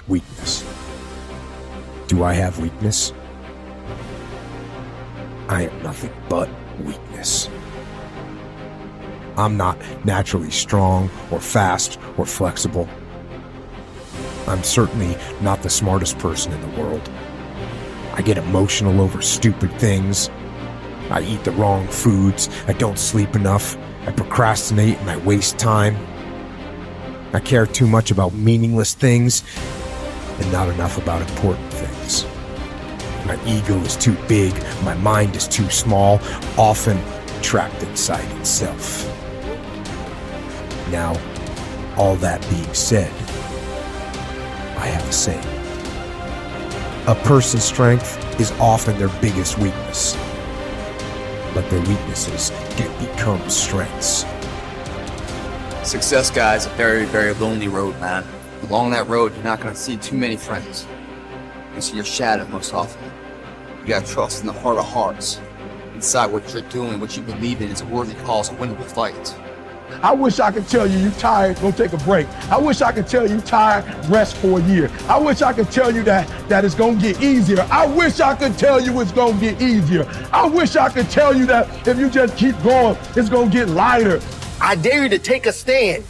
weakness. Do I have weakness? I am nothing but weakness. I'm not naturally strong or fast or flexible. I'm certainly not the smartest person in the world. I get emotional over stupid things. I eat the wrong foods. I don't sleep enough. I procrastinate and I waste time. I care too much about meaningless things and not enough about important things. My ego is too big. My mind is too small, often trapped inside itself. Now, all that being said, I have a saying. A person's strength is often their biggest weakness, but their weaknesses can become strengths. Success, guys, a very, very lonely road, man. Along that road, you're not going to see too many friends. You see your shadow most often. You got to trust in the heart of hearts. Inside what you're doing, what you believe in is a worthy cause, a winnable fight. I wish I could tell you you're tired, go take a break. I wish I could tell you you're tired, rest for a year. I wish I could tell you that it's gonna get easier. I wish I could tell you it's gonna get easier. I wish I could tell you that if you just keep going, it's gonna get lighter. I dare you to take a stand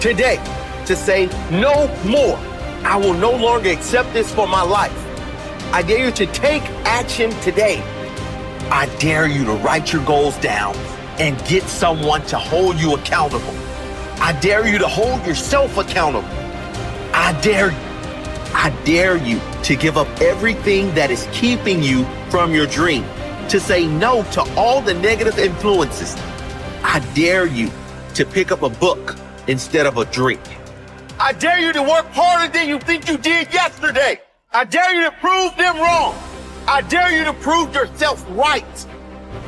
today to say no more. I will no longer accept this for my life. I dare you to take action today. I dare you to write your goals down and get someone to hold you accountable. I dare you to hold yourself accountable. I dare you to give up everything that is keeping you from your dream, to say no to all the negative influences. I dare you to pick up a book instead of a drink. I dare you to work harder than you think you did yesterday. I dare you to prove them wrong. I dare you to prove yourself right.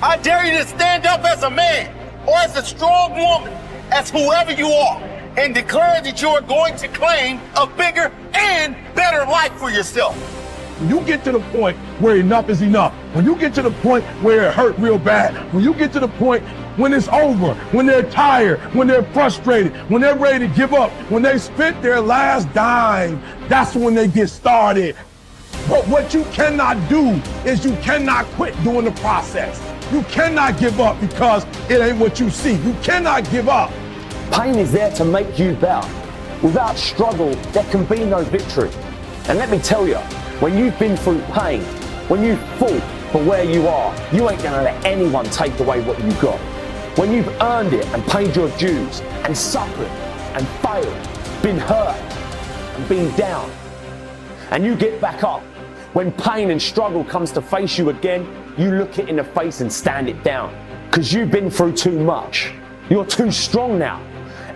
I dare you to stand up as a man or as a strong woman, as whoever you are, and declare that you are going to claim a bigger and better life for yourself. When you get to the point where enough is enough, when you get to the point where it hurt real bad, when you get to the point when it's over, when they're tired, when they're frustrated, when they're ready to give up, when they spent their last dime, that's when they get started. But what you cannot do is you cannot quit during the process. You cannot give up because it ain't what you see. You cannot give up. Pain is there to make you better. Without struggle, there can be no victory. And let me tell you, when you've been through pain, when you've fought for where you are, you ain't gonna let anyone take away what you got. When you've earned it and paid your dues and suffered and failed, been hurt and been down, and you get back up, when pain and struggle comes to face you again, you look it in the face and stand it down. Because you've been through too much. You're too strong now.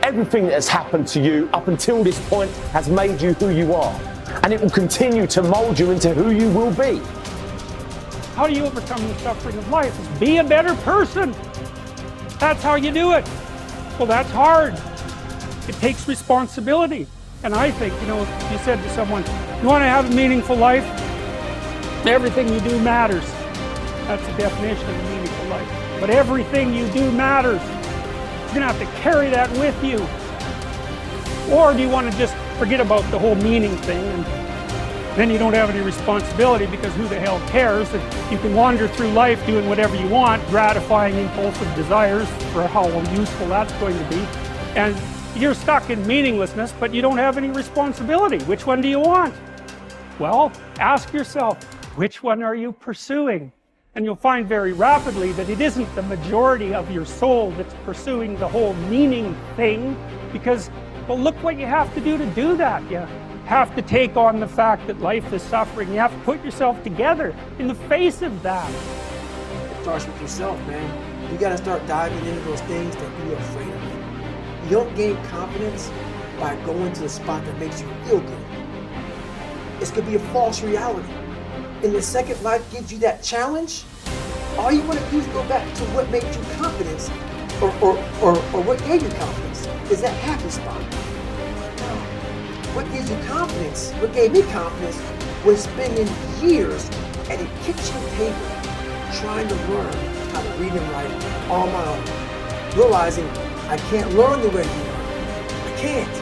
Everything that has happened to you up until this point has made you who you are. And it will continue to mold you into who you will be. How do you overcome the suffering of life? Is be a better person. That's how you do it. Well, that's hard. It takes responsibility. And I think, if you said to someone, you want to have a meaningful life? Everything you do matters. That's the definition of a meaningful life. But everything you do matters. You're going to have to carry that with you. Or do you want to just forget about the whole meaning thing and then you don't have any responsibility because who the hell cares? And you can wander through life doing whatever you want, gratifying impulsive desires for how useful that's going to be. And you're stuck in meaninglessness, but you don't have any responsibility. Which one do you want? Well, ask yourself, which one are you pursuing? And you'll find very rapidly that it isn't the majority of your soul that's pursuing the whole meaning thing, because, well, look what you have to do that. You have to take on the fact that life is suffering. You have to put yourself together in the face of that. It starts with yourself, man. You gotta start diving into those things that you're afraid of. You don't gain confidence by going to the spot that makes you feel good. It's gonna be a false reality. And the second life gives you that challenge, all you want to do is go back to what made you confidence, or what gave you confidence, is that happy spot. Now, what gives you confidence, what gave me confidence, was spending years at a kitchen table trying to learn how to read and write on my own, realizing I can't learn the way you learn. I can't,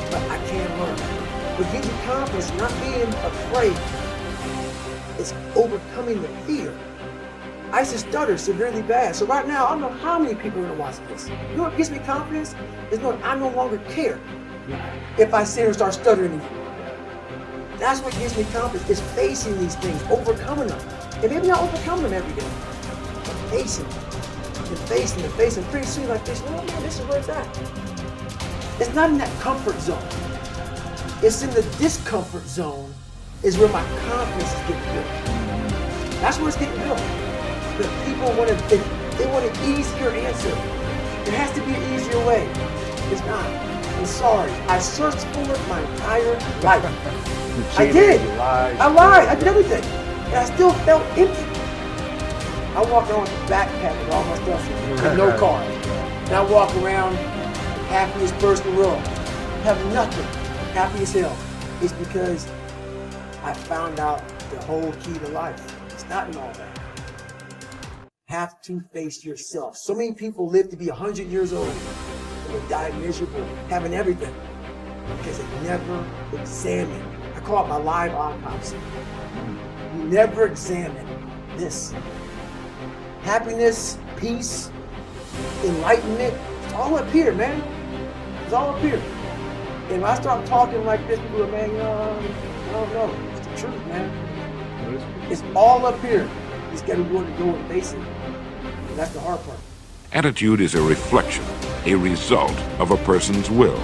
but I can learn. What gives you confidence, not being afraid, is overcoming the fear. I used to stutter severely bad. So right now, I don't know how many people are going to watch this. You know what gives me confidence? Is knowing I no longer care if I sit here and start stuttering again. That's what gives me confidence, is facing these things, overcoming them. And maybe not overcoming them every day, but facing them. And facing and facing. Pretty soon like this, oh man, this is where it's at. It's not in that comfort zone. It's in the discomfort zone is where my confidence is getting built. That's where it's getting built. But people want they want an easier answer. There has to be an easier way. It's not. I'm sorry. I searched for it my entire life. I did. I lied. I did everything. And I still felt empty. I walk around with a backpack with all my stuff and no car. And I walk around the happiest person in the world. Have nothing. Happy as hell. It's because I found out the whole key to life. It's not in all that. Have to face yourself. So many people live to be 100 years old and they die miserable, having everything, because they never examine. I call it my live autopsy. You never examine this. Happiness, peace, enlightenment, it's all up here, man. It's all up here. And when I start talking like this, people are, man, I don't know. It's the truth, man. It's all up here. You just got to be willing to go and face it. And that's the hard part. Attitude is a reflection, a result of a person's will.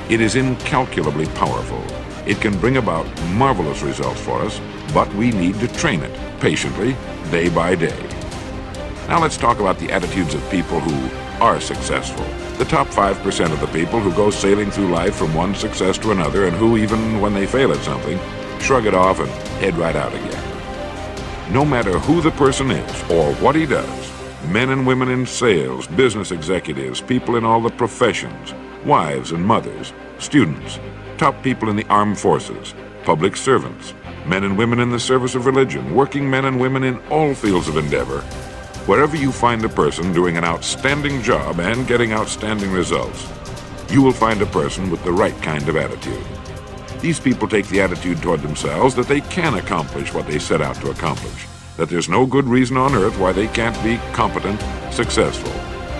It is incalculably powerful. It can bring about marvelous results for us, but we need to train it patiently, day by day. Now let's talk about the attitudes of people who are successful. The top 5% of the people who go sailing through life from one success to another and who, even when they fail at something, shrug it off and head right out again. No matter who the person is or what he does, men and women in sales, business executives, people in all the professions, wives and mothers, students, top people in the armed forces, public servants, men and women in the service of religion, working men and women in all fields of endeavor. Wherever you find a person doing an outstanding job and getting outstanding results, you will find a person with the right kind of attitude. These people take the attitude toward themselves that they can accomplish what they set out to accomplish, that there's no good reason on earth why they can't be competent, successful.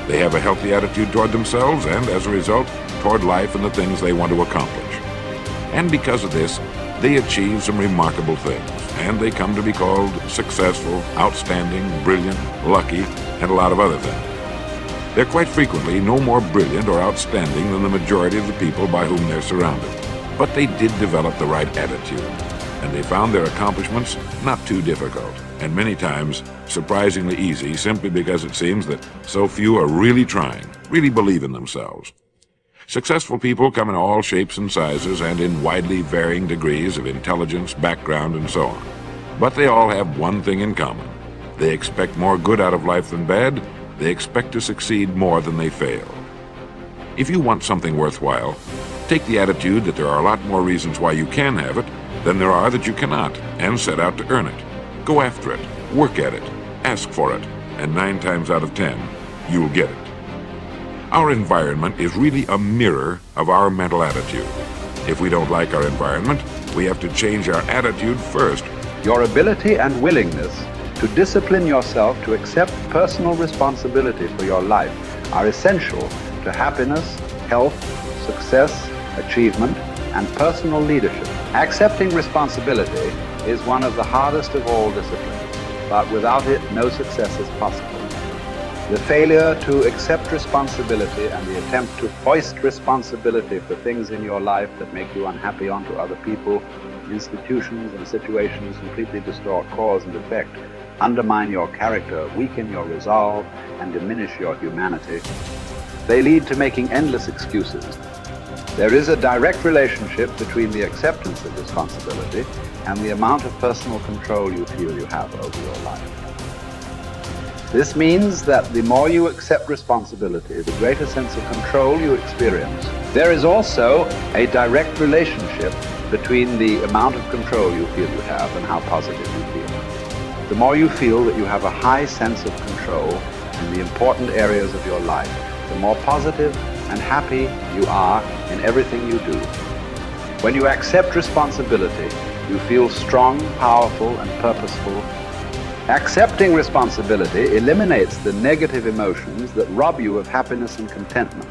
They have a healthy attitude toward themselves and, as a result, toward life and the things they want to accomplish. And because of this, they achieve some remarkable things, and they come to be called successful, outstanding, brilliant, lucky, and a lot of other things. They're quite frequently no more brilliant or outstanding than the majority of the people by whom they're surrounded. But they did develop the right attitude, and they found their accomplishments not too difficult, and many times surprisingly easy, simply because it seems that so few are really trying, really believe in themselves. Successful people come in all shapes and sizes and in widely varying degrees of intelligence, background, and so on. But they all have one thing in common. They expect more good out of life than bad. They expect to succeed more than they fail. If you want something worthwhile, take the attitude that there are a lot more reasons why you can have it than there are that you cannot, and set out to earn it. Go after it, work at it, ask for it, and 9 times out of 10, you'll get it. Our environment is really a mirror of our mental attitude. If we don't like our environment, we have to change our attitude first. Your ability and willingness to discipline yourself to accept personal responsibility for your life are essential to happiness, health, success, achievement, and personal leadership. Accepting responsibility is one of the hardest of all disciplines, but without it, no success is possible. The failure to accept responsibility and the attempt to foist responsibility for things in your life that make you unhappy onto other people, institutions, and situations completely distort cause and effect, undermine your character, weaken your resolve, and diminish your humanity. They lead to making endless excuses. There is a direct relationship between the acceptance of responsibility and the amount of personal control you feel you have over your life. This means that the more you accept responsibility, the greater sense of control you experience. There is also a direct relationship between the amount of control you feel you have and how positive you feel. The more you feel that you have a high sense of control in the important areas of your life, the more positive and happy you are in everything you do. When you accept responsibility, you feel strong, powerful, and purposeful. Accepting responsibility eliminates the negative emotions that rob you of happiness and contentment.